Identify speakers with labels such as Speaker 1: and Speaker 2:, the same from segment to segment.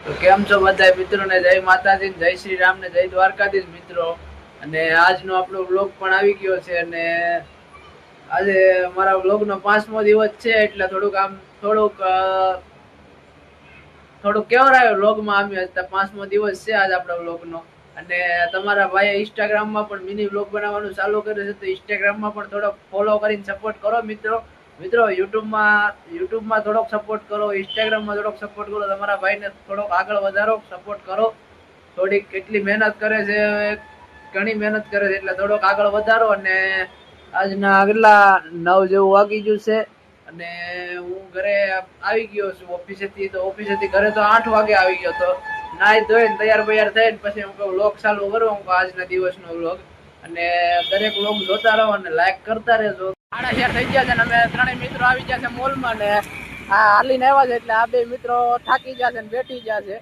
Speaker 1: તો કેમ છો બધા મિત્રોને? જય માતાજી, જય શ્રી રામ ને જય દ્વારકાધીશ મિત્રો. અને આજનો આપણો વ્લોગ પણ આવી ગયો છે અને આજે અમારા વ્લોગ નો 5મો દિવસ છે એટલે થોડુંક કેવરાયો વ્લોગમાં આવ્યો. 5મો દિવસ છે આજ આપણા વ્લોગનો. અને તમારા ભાઈ ઇન્સ્ટાગ્રામમાં પણ મિની વ્લોગ બનાવવાનું ચાલુ કર્યું છે, તો ઇન્સ્ટાગ્રામમાં પણ થોડોક ફોલો કરીને સપોર્ટ કરો મિત્રો. યુટ્યુબમાં થોડોક સપોર્ટ કરો, ઇન્સ્ટાગ્રામમાં થોડોક સપોર્ટ કરો. તમારા ભાઈને થોડોક આગળ વધારો, સપોર્ટ કરો. થોડીક કેટલી મહેનત કરે છે, ઘણી મહેનત કરે છે, એટલે થોડોક આગળ વધારો. અને આજના આગલા 9 જેવું વાગી ગયું છે અને હું ઘરે આવી ગયો છું ઓફિસેથી. તો ઓફિસેથી ઘરે તો 8 વાગે આવી ગયો. તો નાઈ ધોઈને તૈયાર બૈયાર થઈને પછી હું વ્લોગ ચાલુ કરું આજના દિવસનો વ્લોગ. અને દરેક વ્લોગ જોતા રહો અને લાઈક કરતા રહેજો. 4:30 થઈ ગયા છે અને અમે ત્રણેય મિત્રો આવી ગયા છે મોલમાં ને હાલીને આવ્યા છે એટલે આ બે મિત્રો થાકી ગયા છે ને બેઠી ગયા છે.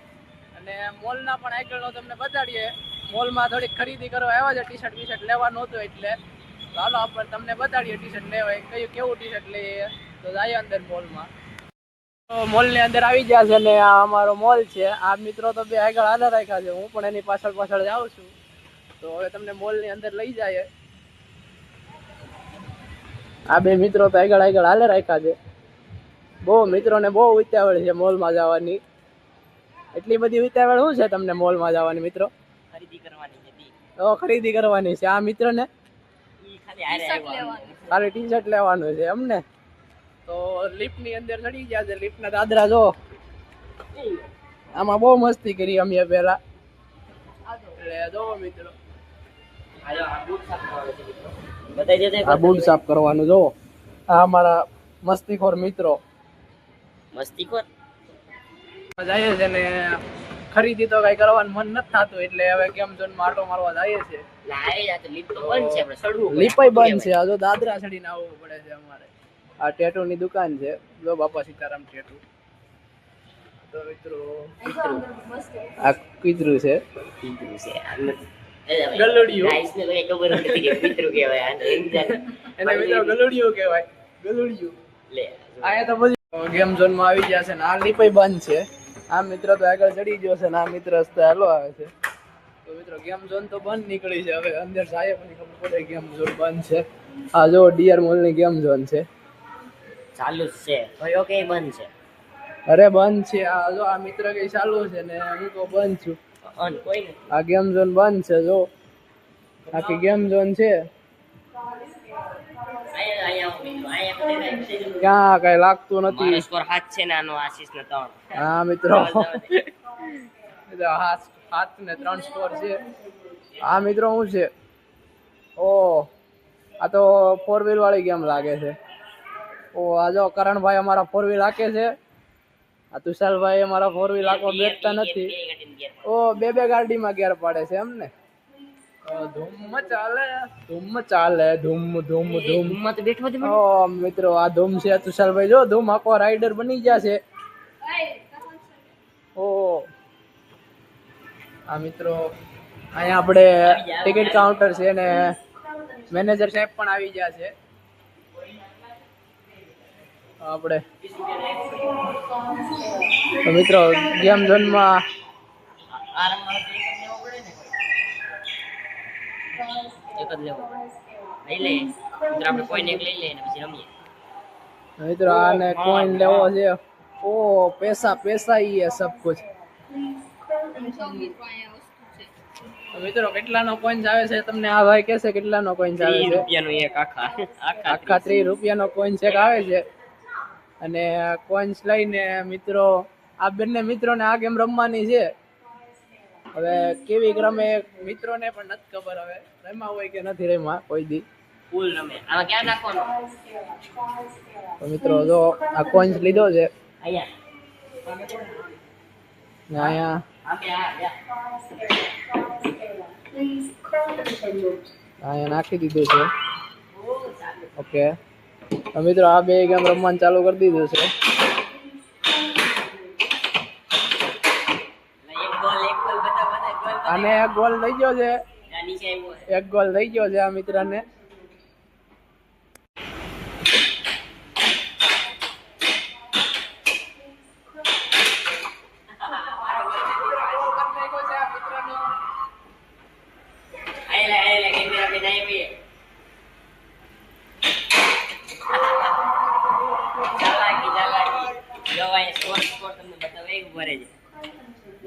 Speaker 1: અને મોલના પણ આગળ તમને બતાડીએ. મોલમાં થોડીક ખરીદી કરવા આવ્યા છે, ટી-શર્ટ બીશર્ટ લેવાનું હતું એટલે. ચાલો આપણે તમને બતાડીએ ટી-શર્ટ લેવાય કેવું ટી-શર્ટ લઈએ. તો જાય અંદર મોલમાં. મોલ ની અંદર આવી ગયા છે ને આ અમારો મોલ છે. આ મિત્રો તો બે આગળ હાલા રાખ્યા છે, હું પણ એની પાછળ જાઉં છું. તો હવે તમને મોલ ની અંદર લઈ જાય. આ બે મિત્રો તો આગળ હાલે રાખ્યા છે. બહુ મિત્રોને બહુ ઉતાવળ છે મોલમાં જવાની. એટલી બધી ઉતાવળ શું છે તમને મોલમાં જવાની મિત્રો? ખરીદી કરવાની છે. આ મિત્ર ને ખાલી ટી-શર્ટ લેવાનું છે અમને. તો લિફ્ટ ની અંદર ચડી ગયા છે. લિફ્ટ ના દાદરા જો, આમાં બહુ મસ્તી કરી અમે પેલા. જો મિત્રો આ બૂટ સાફ કરવાનું. જો આ અમારા મસ્તીખોર મિત્રો જાય છે ને ખરીદી તો કઈ કરવાનું મન નથી થતું એટલે હવે કેમ ઝોન માં આટો મારવા જાય છે. લીપાઈ બંધ છે. આ જો દાદરા ચડીને આવવું પડે છે અમારે. આ ટેટુ ની દુકાન છે. જો બાપા સીતારામ ટેટુ. તો મિત્રો આ કીધરું છે ગલુડિયું. એને મિત્રો ગલુડિયું કહેવાય. ગલુડિયું આયા તો બધી ગેમ ઝોન માં આવી ગયા છે ને આ લીપાઈ બંધ છે. આ મિત્ર તો આગળ ચડી ગયો છે ને આ મિત્ર રસ્તે હાલો આવે છે. તો મિત્રો ગેમ ઝોન તો બંધ નીકળી છે. હવે અંદર જાય પછી ખબર પડે ગેમ ઝોન બંધ છે. આ જો ડીઆર મોલ ની ગેમ ઝોન છે.
Speaker 2: ચાલુ છે કયો કે બંધ છે?
Speaker 1: અરે બંધ છે. આ જો આ મિત્ર કઈ ચાલુ છે ને હું તો બંધ છું. આ ગેમ ઝોન બંધ છે. જો આખી ગેમ ઝોન છે. ક્યાં કઈ લાગતું નથી.
Speaker 2: સ્કોર 7 છે ને આનો આશીષ ને 3.
Speaker 1: હા મિત્રો 7 ને 3 સ્કોર છે. આ મિત્રો શું છે? ઓ આ તો 4 વ્હીલ વાળી ગેમ લાગે છે. ઓ આ જો કરણભાઈ અમારા 4 વ્હીલ હાકે છે. આ તુષારભાઈ અમારા 4 વ્હીલ હાકવા બેઠતા નથી. ઓ બે ગાડીમાં ગેર પાડે છે એમને. ધૂમ ચાલે ધૂમ ધૂમ ધૂમ. ઓ મિત્રો આ ધૂમ છે. તુષારભાઈ જો ધૂમ હાકવા રાઈડર બની ગયા છે. ઓ આ મિત્રો અહીંયા આપણે ટિકિટ કાઉન્ટર છે ને મેનેજર સાહેબ પણ આવી ગયા છે. આપણે તો મિત્રો ગેમ ઝોનમાં મિત્રો આને કોઈન લેવો છે. ઓ પૈસા ही है सब कुछ. મિત્રો કેટલાનો કોઈન્સ આવે છે તમને આ ભાઈ કહેશે કેટલાનો કોઈન્સ આવે છે?
Speaker 2: ₹30
Speaker 1: આખા ₹30 કોઈન્સ એક આવે છે. અને કોઈન્સ લઈને મિત્રો આ બંને મિત્રોને આ ગેમ રમવાની છે. હવે કેવી રમે મિત્રોને પણ નથી ખબર. હવે રમ્યા હોય કે નથી રમ્યા કોઈ દી.
Speaker 2: ફૂલ રમે. આમાં ક્યાં નાખવાનો?
Speaker 1: તો મિત્રો જો આ કોઈન્સ લીધો છે ને અહીંયા નાખી દીધું છે. ઓકે તો મિત્રો આ બે ગેમ રમવાનું ચાલુ કરી દીધું છે. અને એક ગોલ થઈ ગયો છે. એક ગોલ થઈ ગયો છે આ મિત્રને.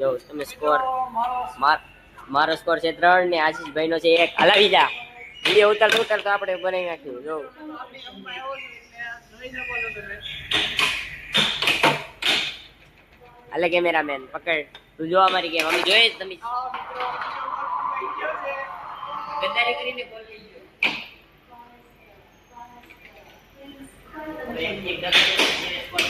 Speaker 2: જો તમે સ્કોર મારો સ્કોર છે 3 ને આશીષભાઈ નો છે 1. હલાવી જા વિડિયો ઉતારતો આપણે બનાવી નાખ્યું. જો હાલે કેમેરામેન પકડ તું જો અમારી ગેમ અમે જોઈએ તમે ગદ્દારી કરીને કોલ લઈ ગયો. એક ગદ્દારી સ્કોર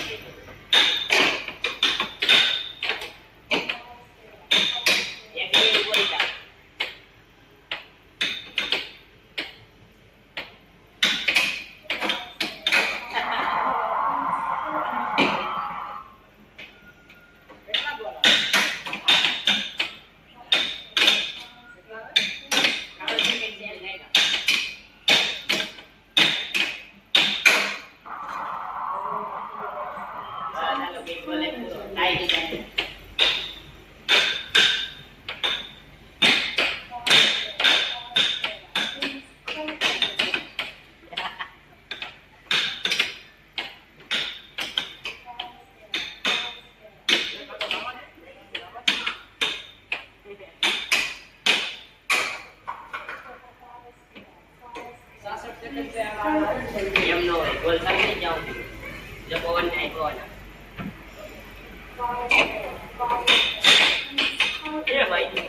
Speaker 2: એમ નો હોય ગોલ સામે જાઓ જો પવન થાય તો એ ભાઈ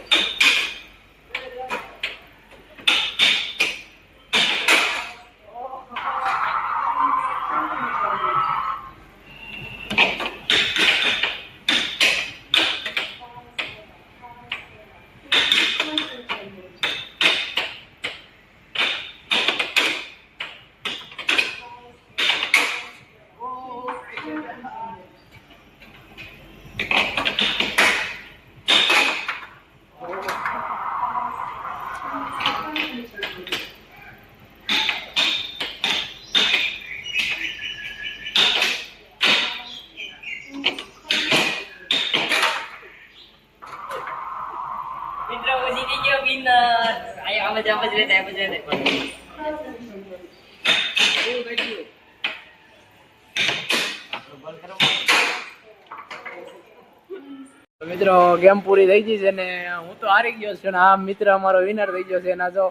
Speaker 1: મિત્રો ગેમ પૂરી થઈ ગઈ છે ને હું તો હારી ગયો છું ને આ મિત્ર અમારો વિનર થઈ ગયો છે. એના જો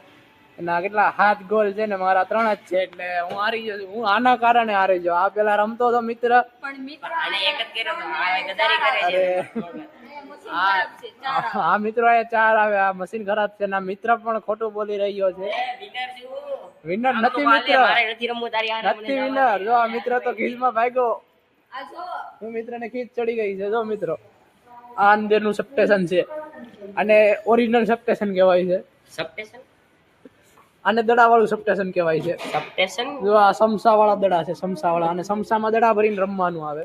Speaker 1: એના કેટલા 7 ગોલ છે ને મારા 3 જ છે એટલે હું હારી ગયો છું. હું આના કારણે હારી ગયો. આ પેલા રમતો હતો મિત્ર
Speaker 2: પણ મિત્ર આને એક જ કર્યો તો આ ગદારી કરે છે.
Speaker 1: આ મિત્રો આ 4 આવે. આ મશીન ખરાબ છે ને આ મિત્ર પણ ખોટું બોલી રહ્યો છે. વિનર નથી મિત્ર,
Speaker 2: નથી રમવું તારી આ
Speaker 1: નથી વિનર. જો આ મિત્ર તો ખીચમાં ભાગ્યો. હું મિત્રને ખીચ ચડી ગઈ છે. જો મિત્રો આ અંદરનું સબસ્ટેશન છે અને ઓરિજિનલ સબસ્ટેશન કહેવાય છે.
Speaker 2: સબસ્ટેશન
Speaker 1: આને દડા વાળું સબસ્ટેશન કહેવાય છે.
Speaker 2: સબસ્ટેશન
Speaker 1: જો આ સમસા વાળા દડા છે. સમસા વાળા અને સમસામાં દડા ભરીને રમવાનું આવે.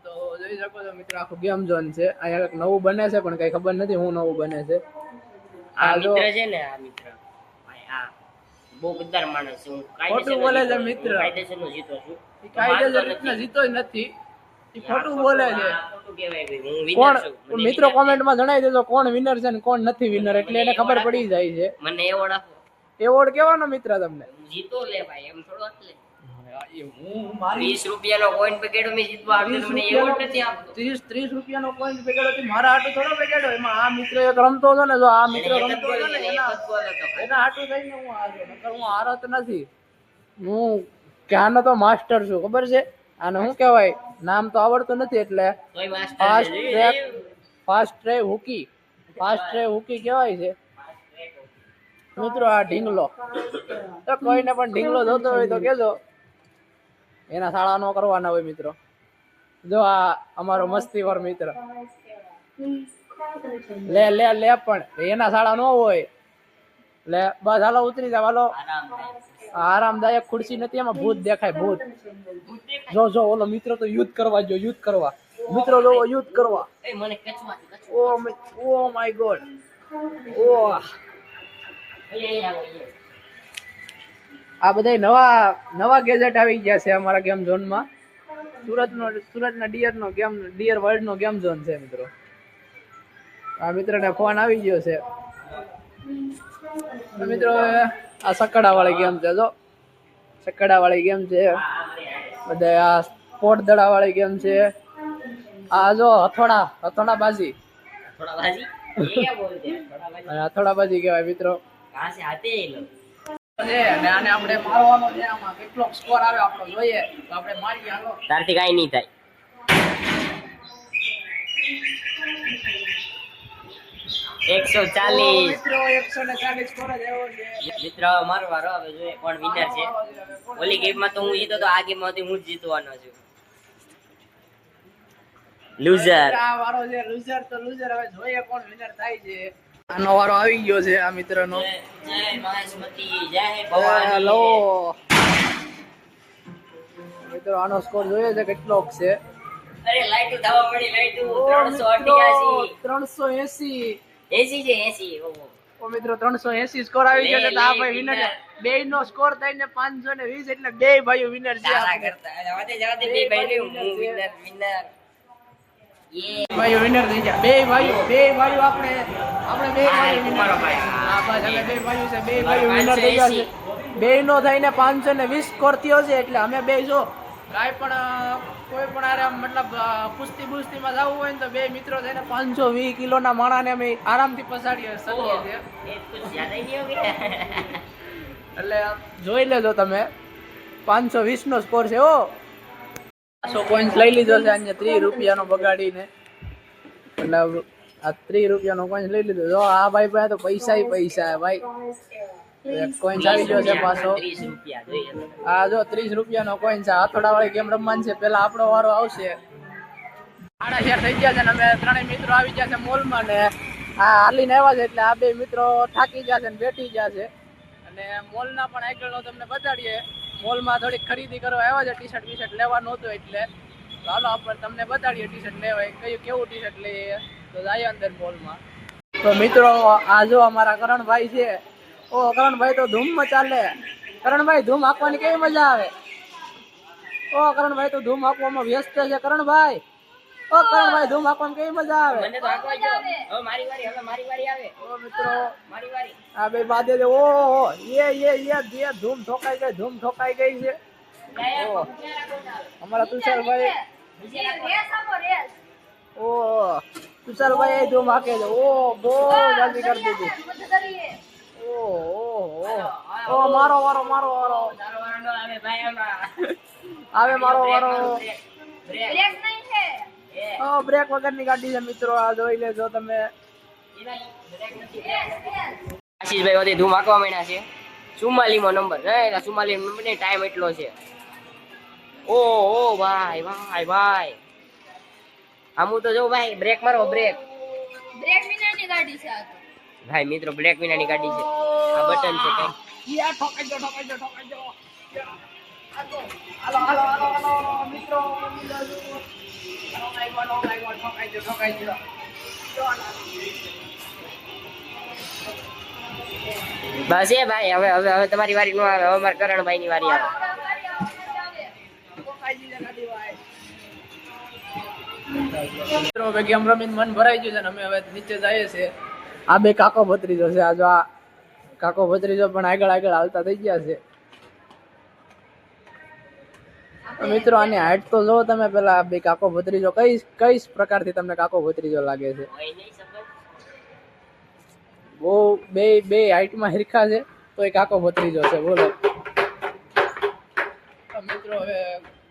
Speaker 1: તો જોઈ શકો છો મિત્રો આખું ગેમ ઝોન છે. અહીંયા કંઈક નવું બને છે પણ કઈ ખબર નથી હું નવું બને છે.
Speaker 2: આ મિત્ર છે ને આ મિત્ર આ બહુ ગદ્દાર માણસ છે. હું
Speaker 1: ખોટું બોલે છે મિત્ર.
Speaker 2: કાયદેસરનો જીતો છું.
Speaker 1: કાયદેસર રીતના જીતો જ નથી. એ ખોટું બોલે છે.
Speaker 2: ખોટું કહેવાય ભાઈ. હું વિનર
Speaker 1: કોણ
Speaker 2: છું.
Speaker 1: મિત્રો કોમેન્ટમાં જણાવી દેજો કોણ વિનર છે ને કોણ નથી વિનર એટલે એને ખબર પડી જાય છે.
Speaker 2: મને એવોર્ડ આપો.
Speaker 1: એવોર્ડ કેવાનો મિત્ર તમને?
Speaker 2: હું જીતો લે ભાઈ એમ થોડો એટલે
Speaker 1: હું મારી
Speaker 2: 20 રૂપિયાનો કોઈન પેકેટો મેં જીતવા આપ્યો મને એવોર્ડ નથી આપતો.
Speaker 1: 30 રૂપિયાનો કોઈન પેકેટો થી મારા હાટુ થોડો પેકેટો. એમાં આ મિત્ર એક રમતો હતો ને જો આ મિત્ર રમતો હતો ને એના હાટુ થઈને હું હાર્યો. નકર હું હારત નથી. હું ક્યાંનો તો માસ્ટર છું ખબર છે. આને શું કહેવાય નામ તો આવડતું નથી એટલે
Speaker 2: તોય માસ્ટર
Speaker 1: ફાસ્ટ ટ્રેક હુકી કહેવાય છે મિત્રો. આ ઢીંગલો તો કોઈને પણ ઢીંગલો જોતો હોય તો કેજો. એના શાળા નો કરવાના હોય મિત્રો. જો આ અમારો મસ્તીવર મિત્ર લે લે લે પણ એના શાળા નો હોય લે બસ હાલો ઉતરી જાવ. હાલો આરામદાયક ખુરશી નથી એમાં ભૂત દેખાય ભૂત. જો જો ઓલો મિત્ર તો યુદ્ધ કરવા જો યુદ્ધ કરવા મિત્રો જો યુદ્ધ કરવા.
Speaker 2: એ મને કચવા
Speaker 1: ઓ માય ગોડ. ઓ આ બધા નવા ગેજેટ આવી ગયા છે અમારા ગેમ ઝોનમાં. સુરતના ડિયર વર્લ્ડ નો ગેમ ઝોન છે મિત્રો. આ મિત્રને ફોન આવી ગયો છે. મિત્રો આ સકડા વાળી ગેમ છે. જો સકડા વાળી ગેમ છે. બધા આ સ્પોર્ટ દડા વાળી ગેમ છે. આ જો હથોડા બાજી
Speaker 2: થોડા બાજી ये क्या बोलते हैं थोड़ा बाजी
Speaker 1: અને હથોડા બાજી કહેવાય મિત્રો
Speaker 2: कहाँ से आते हैं ये लोग
Speaker 1: છે અને આને આપણે મારવાનો છે આમાં કેટલો સ્કોર આવે આપણો જોઈએ તો આપણે મારીએ હાલો
Speaker 2: તારથી કાંઈ નહીં થાય 140
Speaker 1: મિત્રો 140 સ્કોર જ આવ્યો છે
Speaker 2: મિત્ર મારો વારો હવે જોઈએ કોણ વિનર છે ઓલી ગેમમાં તો હું જીતો તો આ ગેમમાં હું જ જીતવાનો છું લૂઝર
Speaker 1: આ વારો છે લૂઝર તો લૂઝર હવે જોઈએ કોણ વિનર થાય છે આનો વારો આવી ગયો છે આ મિત્રનો
Speaker 2: જય મહેશમતી જય ભવાની
Speaker 1: હેલો મિત્રો આનો સ્કોર જોઈએ છે કેટલો છે
Speaker 2: અરે લાઈટુ ધાવા પડી લાઈટુ 388
Speaker 1: 380
Speaker 2: 80 છે 80 ઓહો
Speaker 1: ઓ મિત્રો 380 સ્કોર આવી ગયો છે તો આ ભાઈ વિનર છે બે નો સ્કોર થઈને 520 એટલે બે ભાઈઓ વિનર છે
Speaker 2: સારા કરતા જવાતે બે ભાઈ હું વિનર યે
Speaker 1: ભાઈઓ વિનર થઈ ગયા બે ભાઈઓ આપણે બે ભાઈઓ winner
Speaker 2: મારો
Speaker 1: છે.
Speaker 2: ભાઈ.
Speaker 1: હા બસ અમે બે ભાઈઓ છે બે
Speaker 2: મારો
Speaker 1: ભાઈઓ વિનર થઈ ગયા છે
Speaker 2: 580.
Speaker 1: બે નો થઈને 520 સ્કોર થયો છે એટલે અમે બે જો કાંઈ પણ કોઈ પણ આરે આમ મતલબ કુસ્તી બુસ્તીમાં જવું હોય ને તો બે મિત્રો થઈને 520 કિલોના માણાને અમે આરામથી પછાડીએ શકીએ છીએ
Speaker 2: ये कुछ ज्यादा ही नहीं हो गया
Speaker 1: એટલે જોઈ લેજો તમે 520 નો સ્કોર છે ઓ 500 કોઈન્સ લઈ લીધો છે અહીંયા 30 રૂપિયાનો બગાડીને એટલે આ 30 રૂપિયાનો કોઈન્સ લઈ લીધો જો આ ભાઈ પાસે તો પૈસા હે ભાઈ એક કોઈન્સ આવી ગયો છે પાછો
Speaker 2: 30 રૂપિયા જોઈએ તો.
Speaker 1: આ જો 30 રૂપિયાનો કોઈન્સ છે હાથોડા વાળી ગેમ રમવાની છે પેલા આપણો વારો આવશે 4:30 થઈ ગયા છે ને અમે ત્રણેય મિત્રો આવી ગયા છે મોલમાં ને આ હાલીને આવ્યા છે એટલે આ બે મિત્રો થાકી ગયા છે ને બેઠી ગયા છે અને મોલના પણ આગળનો તમને બતાડીએ મોલમાં થોડીક ખરીદી કરવા આવ્યા છે ટી-શર્ટ બીશર્ટ લેવાનું હતું એટલે તો હાલો આપણે તમને બતાડીએ ટી-શર્ટ લેવાય કેવું ટી-શર્ટ લઈએ તો જાય અંદર મોલમાં તો મિત્રો આ જો અમારા કરણભાઈ છે ઓ કરણભાઈ તો ધૂમમાં ચાલે કરણભાઈ ધૂમ આપવાની કેવી મજા આવે ઓ કરણભાઈ તો ધૂમ આપવામાં વ્યસ્ત છે કરણભાઈ ઓ કરણભાઈ ધૂમ આપવામાં કેવી મજા આવે
Speaker 2: મને તો આખવા જો હવે મારી વારી આવે
Speaker 1: ઓ મિત્રો
Speaker 2: મારી વારી
Speaker 1: આ બે બાદે છે ઓ યે ધૂમ ઠોકાઈ ગઈ છે ઓ અમારા તુષારભાઈ ઓ તુષારભાઈ એ ધૂમ હાકે છે ઓ બહુ જલ્દી કરી દીધી ઓ મારો વારો
Speaker 2: તારો વારો નો આવે ભાઈ આમાં
Speaker 1: આવે મારો વારો
Speaker 2: બ્રેક
Speaker 1: ઓ બ્રેક વગરની ગાડી છે મિત્રો આ જોઈ લેજો તમે
Speaker 2: આશીષભાઈ વધી ધૂમ હાંકવા માંડ્યા છે 44મો નંબર હે 44 નંબર ને ટાઈમ એટલો છે ઓ ભાઈ આમું તો જો ભાઈ બ્રેક મારો બ્રેક
Speaker 3: વિનાની ગાડી છે આ તો
Speaker 2: ભાઈ મિત્રો બ્રેક વિનાની ગાડી છે આ બટન છે કઈ
Speaker 1: યા ઠોકાઈ જો હાલો મિત્રો ઠોકાઈ જો
Speaker 2: બસ એ ભાઈ હવે તમારી વારી નો આવે હવે મારા કરણભાઈ ની વારી આવે
Speaker 1: મિત્રો હવે ગેમ રમીને મન ભરાઈ ગયું છે ને અમે હવે નીચે જઈએ છીએ આ બે કાકો ભત્રીજો છે આ જો આ કાકો ભત્રીજો પણ આગળ હાલતા થઈ ગયા છે તો મિત્રો આની હાઈટ તો જો તમે પેલા બે કાકો ભત્રીજો કઈ પ્રકારથી તમને કાકો ભત્રીજો લાગે છે બહુ બે હાઈટમાં હિરખા છે તો એ કાકો ભત્રીજો છે બોલો તો મિત્રો હવે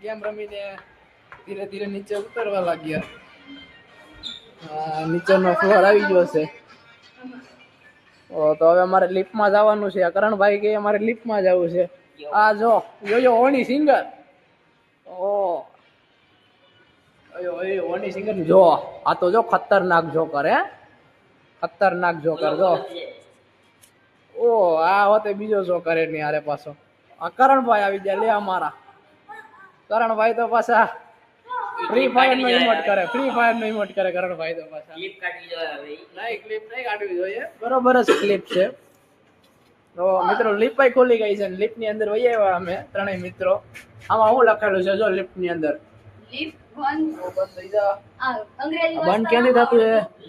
Speaker 1: ગેમ રમીને ધીરે ધીરે નીચે ઉતરવા લાગ્યા નીચેનો ફ્લોર આવી ગયો છે તો હવે અમારે લિફ્ટમાં જવાનું છે કરણભાઈ કે અમારે લિફ્ટમાં જવું છે આ જો ઓની સિંગર ઓની સિંગર જો આ તો જો ખતરનાક જોકર હે ખતરનાક જોકર જો ઓ આ હોતે બીજો જોકર એની હારે પાછો આ કરણભાઈ આવી ગયા લે અમારા કરણભાઈ તો પાછા ફ્રી ફાયર નો ઇમોટ કરે કરણભાઈ તો પાછા
Speaker 2: ક્લિપ કાઢવી જોઈએ
Speaker 1: નહીં ક્લિપ નહીં કાઢવી જોઈએ બરોબર જ ક્લિપ છે તો મિત્રો લિપ ખોલી ગઈ છે લિપ ની અંદર વહી આવ્યા અમે ત્રણેય મિત્રો આમાં શું લખેલું છે જો લિફ્ટ ની અંદર
Speaker 3: લિફ્ટ બંધ
Speaker 1: બંધ થઈ જા
Speaker 3: અંગ્રેજી
Speaker 1: બંધ ક્યાંથી થતું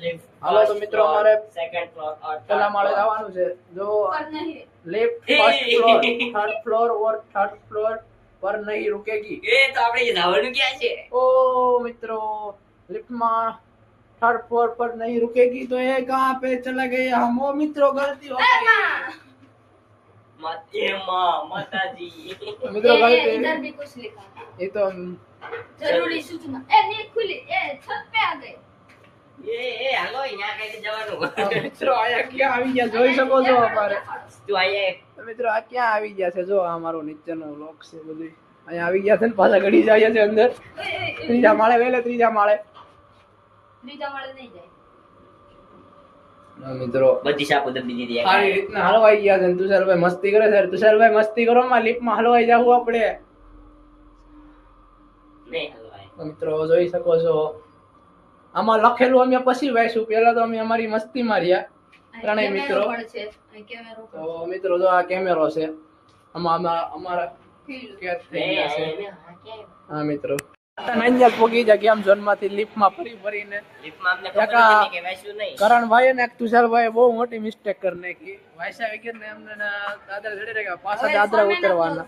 Speaker 1: છે હાલો તો મિત્રો અમારે
Speaker 2: સેકન્ડ ફ્લોર
Speaker 1: પેલા માળે જવાનું છે જો
Speaker 3: પર નહીં
Speaker 1: lift first floor third floor और थर्ड फ्लोर पर नहीं रुकेगी
Speaker 2: એ તો આપણે જવાનું ક્યાં છે
Speaker 1: ओ मित्रों लिफ्ट में थर्ड फ्लोर पर नहीं रुकेगी तो ये कहाँ पे चला गया हम वो मित्रों गलती हो गई
Speaker 2: માતાજી
Speaker 1: तो मित्रों गलती
Speaker 3: इधर भी कुछ लिखा है।
Speaker 1: ये तो
Speaker 3: जरूरी सूचना नहीं खुली छत पे आ गए।
Speaker 2: એ હાલો અહીંયા કઈ જવાનું
Speaker 1: मित्रों आया क्या આવી ગયા જોઈ શકો છો અમારે
Speaker 2: તું આયે
Speaker 1: તો મિત્રો આ ક્યાં આવી ગયા છે જો આ મારો નીચેનો લોક છે બધું અહીંયા આવી ગયા છે ને પાછા ઘડી જાય છે અંદર ત્રીજા માળે વેલે ત્રીજા માળે
Speaker 3: ત્રીજા માળે નહીં જાય।
Speaker 1: મિત્રો
Speaker 2: બધી સાપો દબી દીધી
Speaker 1: સારી રીતના હલવાઈ ગયા છે ને તુષારભાઈ મસ્તી કરે છે તુષારભાઈ મસ્તી કરો માં લિફ્ટમાં હલવાઈ જાવું આપણે
Speaker 2: નહીં હલવાય
Speaker 1: તો મિત્રો જોઈ શકો છો આમાં લખેલું અમે પછી વાંચ્યું પહેલા તો અમે અમારી મસ્તી માર્યા ત્રણેય મિત્રો
Speaker 3: કેમેરો
Speaker 1: તો મિત્રો જો આ કેમેરો છે આમાં અમારા કેદ થઈ ગયા છે હા મિત્રો નંજલ પોગી જા ગેમ ઝોન માંથી લિફ્ટ માં ફરી ફરીને
Speaker 2: લિફ્ટમાં અમને ખબર
Speaker 1: કાકા.
Speaker 2: નથી કે વાંચ્યું નહીં
Speaker 1: કરણભાઈ ને તુષારભાઈ બહુ મોટી મિસ્ટેક કરી નાખી વાયસા વગર ને એમને દાદરા ચડી રહ્યા પાછા દાદરા ઉતરવાના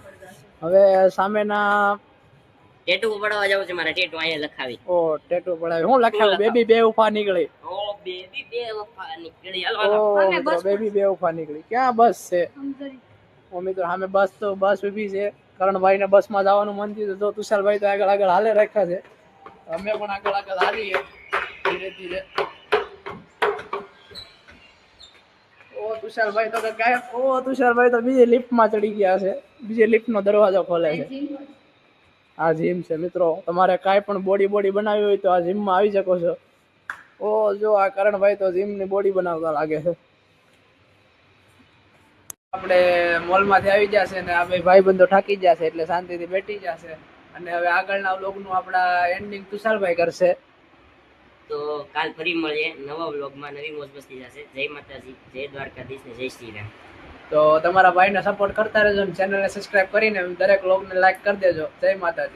Speaker 1: હવે સામેના
Speaker 2: ટેટુ પડાવવા જાવ છે મારા ટેટુ અહીંયા લખાવી
Speaker 1: ઓ ટેટુ પડાવી હું લખાવ્યું બેબી બે ઉફા નીકળી
Speaker 2: ઓ બેબી બે વફા નીકળી
Speaker 1: ઓ
Speaker 2: હાલો
Speaker 1: મિત્રો બેબી બે ઉફા નીકળી ક્યાં બસ છે ઓ મિત્રો સામે બસ તો બસ ઊભી છે કરણભાઈ ને બસ માં જવાનું મન થયું તો તુષારભાઈ તો આગળ આગળ હાલે રાખ્યા છે અમે પણ આગળ આગળ હાલીએ ધીરે ધીરે ઓ તુષારભાઈ તો કાંઈ ઓ તુષારભાઈ તો બીજી લિફ્ટ માં ચડી ગયા છે બીજી લિફ્ટ નો દરવાજો ખોલે છે આ જીમ છે મિત્રો તમારે કાંઈ પણ બોડી બનાવવી હોય તો આ જીમ માં આવી શકો છો ઓ જો આ કરણભાઈ તો જીમ ની બોડી બનાવતા લાગે છે આપણે મોલ માંથી આવી જશે ને આ બે ભાઈબંધો થાકી જશે એટલે શાંતિથી બેઠી જશે અને હવે આગળના વ્લોગનું આપણા એન્ડિંગ તુષારભાઈ કરશે
Speaker 2: તો કાલ ફરી મળીએ નવા વ્લોગમાં નવી મોજ મસ્તી જશે જય માતાજી જય દ્વારકાધીશ ને જય શ્રી રામ
Speaker 1: તો તમારા ભાઈને સપોર્ટ કરતા રહેજો અને ચેનલને સબસ્ક્રાઇબ કરીને દરેક વ્લોગને લાઈક કરી દેજો જય માતાજી